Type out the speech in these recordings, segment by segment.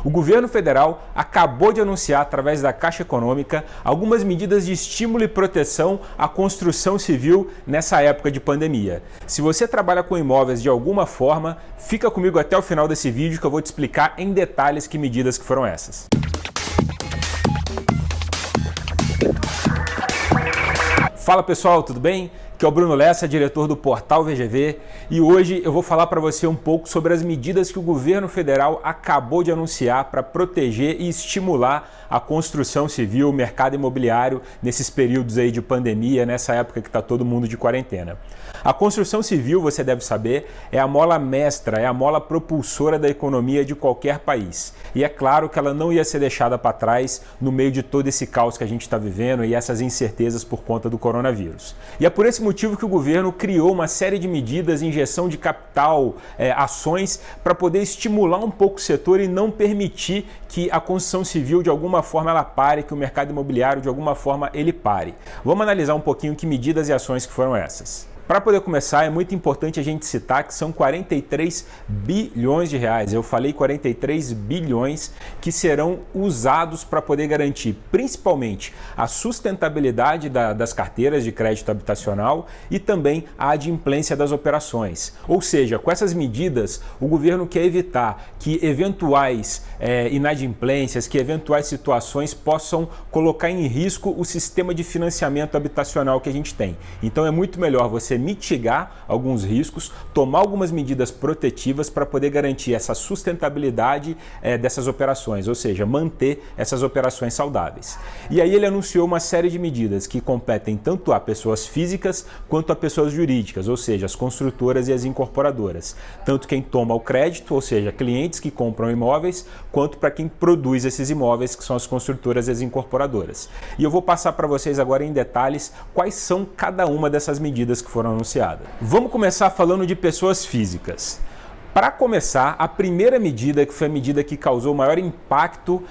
O governo federal acabou de anunciar, através da Caixa Econômica, algumas medidas de estímulo e proteção à construção civil nessa época de pandemia. Se você trabalha com imóveis de alguma forma, fica comigo até o final desse vídeo que eu vou te explicar em detalhes que medidas que foram essas. Fala pessoal, tudo bem? Aqui é o Bruno Lessa, diretor do portal VGV, e hoje eu vou falar para você um pouco sobre as medidas que o governo federal acabou de anunciar para proteger e estimular a construção civil, o mercado imobiliário nesses períodos aí de pandemia, nessa época que está todo mundo de quarentena. A construção civil, você deve saber, é a mola mestra, é a mola propulsora da economia de qualquer país. E é claro que ela não ia ser deixada para trás no meio de todo esse caos que a gente está vivendo e essas incertezas por conta do coronavírus. E é por esse motivo que o governo criou uma série de medidas, injeção de capital, ações, para poder estimular um pouco o setor e não permitir que a construção civil de alguma forma ela pare, que o mercado imobiliário de alguma forma ele pare. Vamos analisar um pouquinho que medidas e ações que foram essas. Para poder começar, é muito importante a gente citar que são 43 bilhões de reais. Eu falei 43 bilhões que serão usados para poder garantir principalmente a sustentabilidade das carteiras de crédito habitacional e também a adimplência das operações. Ou seja, com essas medidas, o governo quer evitar que eventuais inadimplências, que eventuais situações possam colocar em risco o sistema de financiamento habitacional que a gente tem. Então é muito melhor você mitigar alguns riscos, tomar algumas medidas protetivas para poder garantir essa sustentabilidade dessas operações, ou seja, manter essas operações saudáveis. E aí ele anunciou uma série de medidas que competem tanto a pessoas físicas quanto a pessoas jurídicas, ou seja, as construtoras e as incorporadoras. Tanto quem toma o crédito, ou seja, clientes que compram imóveis, quanto para quem produz esses imóveis, que são as construtoras e as incorporadoras. E eu vou passar para vocês agora em detalhes quais são cada uma dessas medidas que foram anunciadas. Vamos começar falando de pessoas físicas. Para começar, a primeira medida, que foi a medida que causou maior impacto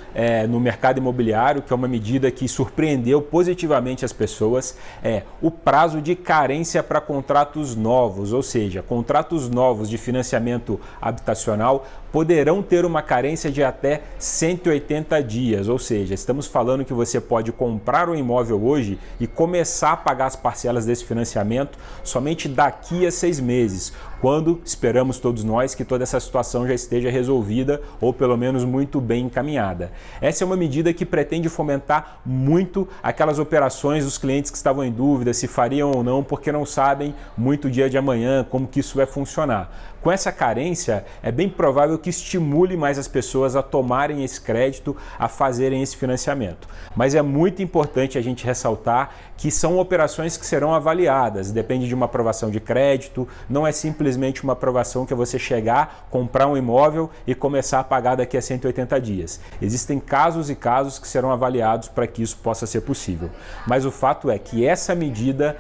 no mercado imobiliário, que é uma medida que surpreendeu positivamente as pessoas, é o prazo de carência para contratos novos, ou seja, contratos novos de financiamento habitacional poderão ter uma carência de até 180 dias, ou seja, estamos falando que você pode comprar um imóvel hoje e começar a pagar as parcelas desse financiamento somente daqui a 6 meses, quando esperamos todos nós que toda essa situação já esteja resolvida ou pelo menos muito bem encaminhada. Essa é uma medida que pretende fomentar muito aquelas operações dos clientes que estavam em dúvida se fariam ou não, porque não sabem muito o dia de amanhã, como que isso vai funcionar. Com essa carência, é bem provável que estimule mais as pessoas a tomarem esse crédito, a fazerem esse financiamento. Mas é muito importante a gente ressaltar que são operações que serão avaliadas, depende de uma aprovação de crédito, não é simplesmente uma aprovação que é você chegar, comprar um imóvel e começar a pagar daqui a 180 dias. Existem casos e casos que serão avaliados para que isso possa ser possível. Mas o fato é que essa medida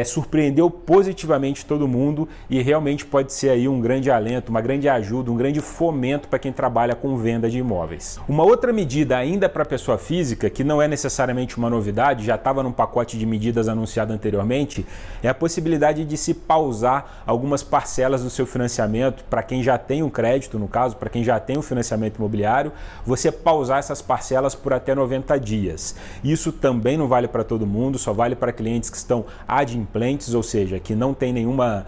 surpreendeu positivamente todo mundo e realmente pode ser aí um grande alento, uma grande ajuda, um grande fomento para quem trabalha com venda de imóveis. Uma outra medida ainda para a pessoa física, que não é necessariamente uma novidade, já estava num pacote de medidas anunciado anteriormente, é a possibilidade de se pausar algumas parcelas do seu financiamento para quem já tem um crédito, no caso, para quem já tem um financiamento imobiliário, você pausar essas parcelas por até 90 dias. Isso também não vale para todo mundo, só vale para clientes que estão adimplentes, ou seja, que não tem nenhuma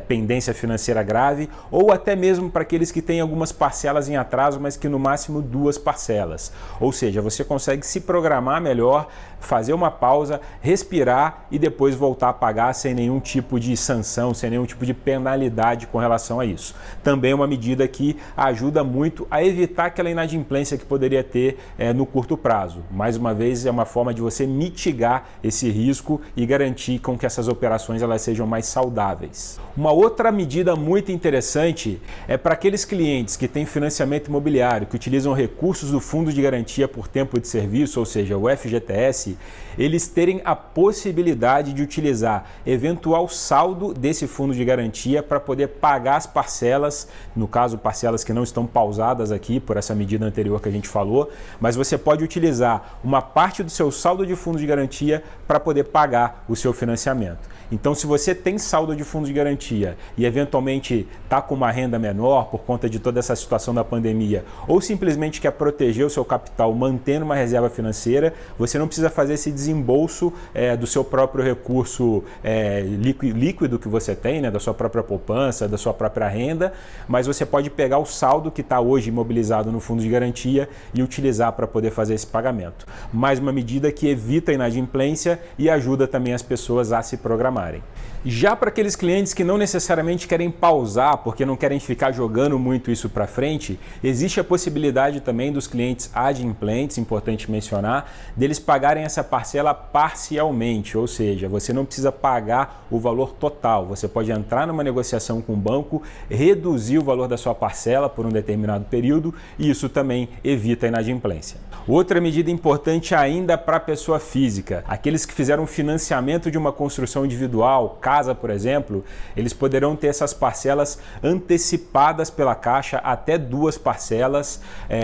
pendência financeira grave, ou até mesmo para aqueles que têm algumas parcelas em atraso, mas que no máximo 2 parcelas. Ou seja, você consegue se programar melhor, fazer uma pausa, respirar e depois voltar a pagar sem nenhum tipo de sanção, sem nenhum tipo de penalidade com relação a isso. Também é uma medida que ajuda muito a evitar aquela inadimplência que poderia ter no curto prazo. Mais uma vez, é uma forma de você mitigar esse risco e garantir com que essas operações elas sejam mais saudáveis. Uma outra medida muito interessante é para aqueles clientes que têm financiamento imobiliário, que utilizam recursos do Fundo de Garantia por Tempo de Serviço, ou seja, o FGTS, eles terem a possibilidade de utilizar eventual saldo desse fundo de garantia para poder pagar as parcelas, no caso parcelas que não estão pausadas aqui por essa medida anterior que a gente falou, mas você pode utilizar uma parte do seu saldo de fundo de garantia para poder pagar o seu financiamento. Então, se você tem saldo de fundo de garantia e eventualmente está com uma renda menor por conta de toda essa situação da pandemia, ou simplesmente quer proteger o seu capital mantendo uma reserva financeira, você não precisa fazer esse desembolso do seu próprio recurso líquido que você tem, né, da sua própria poupança, da sua própria renda, mas você pode pegar o saldo que está hoje imobilizado no fundo de garantia e utilizar para poder fazer esse pagamento. Mais uma medida que evita a inadimplência e ajuda também as pessoas a se programarem. Já para aqueles clientes que não necessariamente querem pausar, porque não querem ficar jogando muito isso para frente, existe a possibilidade também dos clientes adimplentes, importante mencionar, deles pagarem essa parcela parcialmente, ou seja, você não precisa pagar o valor total, você pode entrar numa negociação com o banco, reduzir o valor da sua parcela por um determinado período e isso também evita a inadimplência. Outra medida importante ainda para a pessoa física, aqueles que fizeram financiamento de uma construção individual, casa, por exemplo, eles poderão ter essas parcelas antecipadas pela Caixa, até 2 parcelas,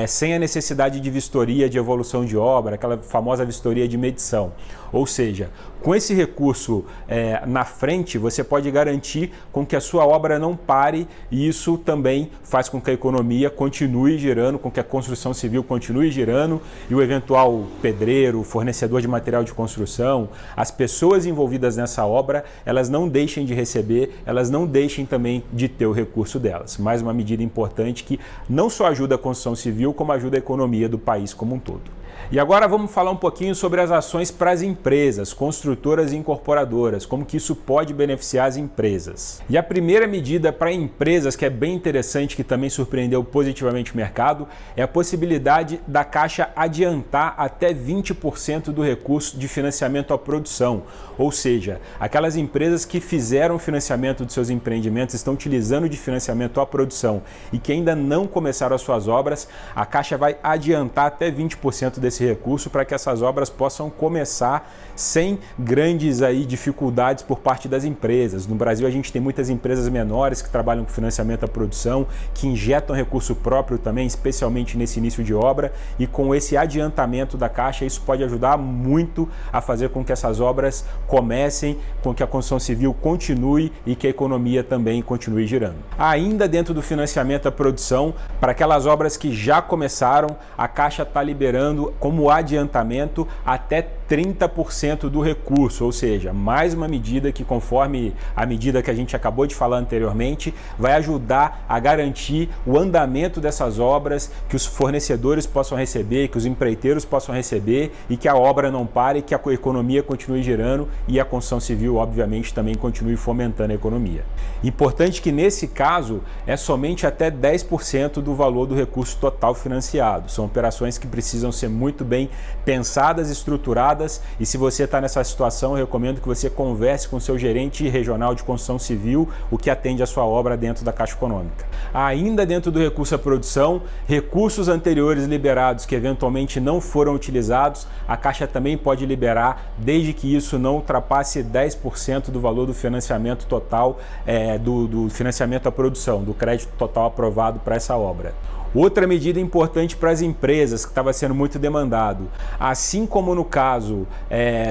sem a necessidade de vistoria de evolução de obra, aquela famosa vistoria de medição. Ou seja, com esse recurso na frente, você pode garantir com que a sua obra não pare e isso também faz com que a economia continue girando, com que a construção civil continue girando e o eventual pedreiro, fornecedor de material de construção, as pessoas envolvidas nessa obra, elas não deixem de receber, elas não deixem também de ter o recurso delas. Mais uma medida importante que não só ajuda a construção civil, como ajuda a economia do país como um todo. E agora vamos falar um pouquinho sobre as ações para as empresas, construtoras e incorporadoras, como que isso pode beneficiar as empresas. E a primeira medida para empresas, que é bem interessante, que também surpreendeu positivamente o mercado, é a possibilidade da Caixa adiantar até 20% do recurso de financiamento à produção. Ou seja, aquelas empresas que fizeram o financiamento dos seus empreendimentos, estão utilizando de financiamento à produção e que ainda não começaram as suas obras, a Caixa vai adiantar até 20% desse recurso para que essas obras possam começar sem grandes dificuldades por parte das empresas. No Brasil a gente tem muitas empresas menores que trabalham com financiamento à produção, que injetam recurso próprio também, especialmente nesse início de obra, e com esse adiantamento da Caixa isso pode ajudar muito a fazer com que essas obras comecem, com que a construção civil continue e que a economia também continue girando. Ainda dentro do financiamento à produção, para aquelas obras que já começaram, a Caixa está liberando como adiantamento até 30% do recurso, ou seja, mais uma medida que, conforme a medida que a gente acabou de falar anteriormente, vai ajudar a garantir o andamento dessas obras, que os fornecedores possam receber, que os empreiteiros possam receber e que a obra não pare, que a economia continue girando e a construção civil, obviamente, também continue fomentando a economia. Importante que, nesse caso, é somente até 10% do valor do recurso total financiado. São operações que precisam ser muito bem pensadas e estruturadas, e se você está nessa situação, eu recomendo que você converse com o seu gerente regional de construção civil, o que atende a sua obra dentro da Caixa Econômica. Ainda dentro do recurso à produção, recursos anteriores liberados que eventualmente não foram utilizados, a Caixa também pode liberar, desde que isso não ultrapasse 10% do valor do financiamento total, do financiamento à produção, do crédito total aprovado para essa obra. Outra medida importante para as empresas, que estava sendo muito demandado, assim como no caso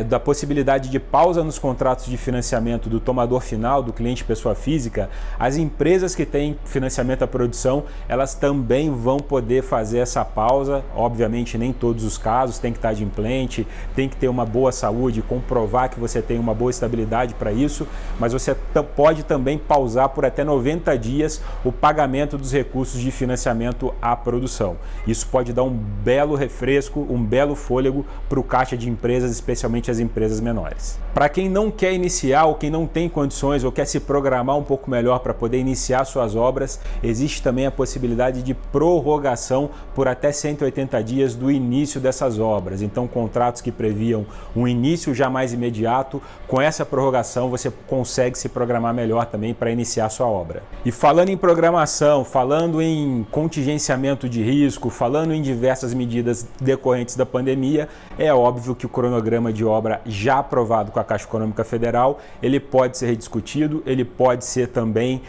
da possibilidade de pausa nos contratos de financiamento do tomador final, do cliente pessoa física, as empresas que têm financiamento à produção, elas também vão poder fazer essa pausa. Obviamente nem todos os casos, tem que estar adimplente, tem que ter uma boa saúde, comprovar que você tem uma boa estabilidade para isso, mas você pode também pausar por até 90 dias o pagamento dos recursos de financiamento à produção. Isso pode dar um belo refresco, um belo fôlego para o caixa de empresas, especialmente as empresas menores. Para quem não quer iniciar ou quem não tem condições ou quer se programar um pouco melhor para poder iniciar suas obras, existe também a possibilidade de prorrogação por até 180 dias do início dessas obras. Então, contratos que previam um início já mais imediato, com essa prorrogação você consegue se programar melhor também para iniciar sua obra. E falando em programação, falando em contingência gerenciamento de risco, falando em diversas medidas decorrentes da pandemia, é óbvio que o cronograma de obra já aprovado com a Caixa Econômica Federal, ele pode ser rediscutido, ele pode ser também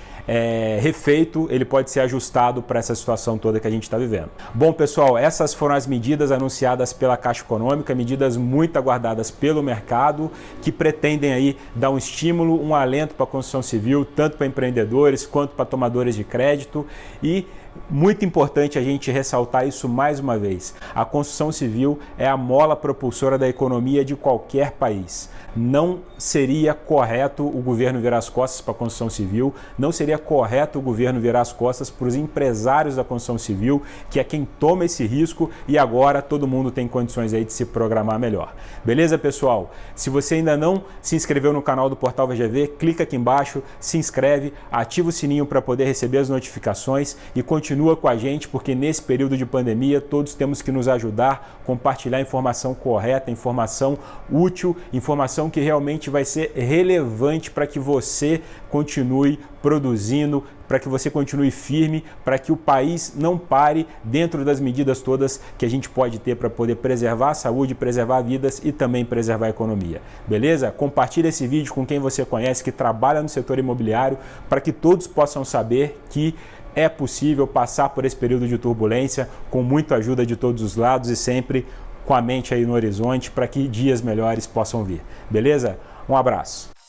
refeito, ele pode ser ajustado para essa situação toda que a gente está vivendo. Bom, pessoal, essas foram as medidas anunciadas pela Caixa Econômica, medidas muito aguardadas pelo mercado, que pretendem aí dar um estímulo, um alento para a construção civil, tanto para empreendedores quanto para tomadores de crédito. E muito importante a gente ressaltar isso mais uma vez. A construção civil é a mola propulsora da economia de qualquer país. Não seria correto o governo virar as costas para a construção civil, não seria correto o governo virar as costas para os empresários da construção civil, que é quem toma esse risco, e agora todo mundo tem condições aí de se programar melhor. Beleza, pessoal? Se você ainda não se inscreveu no canal do Portal VGV, clica aqui embaixo, se inscreve, ativa o sininho para poder receber as notificações e continua com a gente, porque nesse período de pandemia todos temos que nos ajudar, compartilhar informação correta, informação útil, informação que realmente vai ser relevante para que você continue produzindo, para que você continue firme, para que o país não pare dentro das medidas todas que a gente pode ter para poder preservar a saúde, preservar vidas e também preservar a economia. Beleza? Compartilhe esse vídeo com quem você conhece que trabalha no setor imobiliário, para que todos possam saber que é possível passar por esse período de turbulência com muita ajuda de todos os lados e sempre com a mente aí no horizonte para que dias melhores possam vir. Beleza? Um abraço.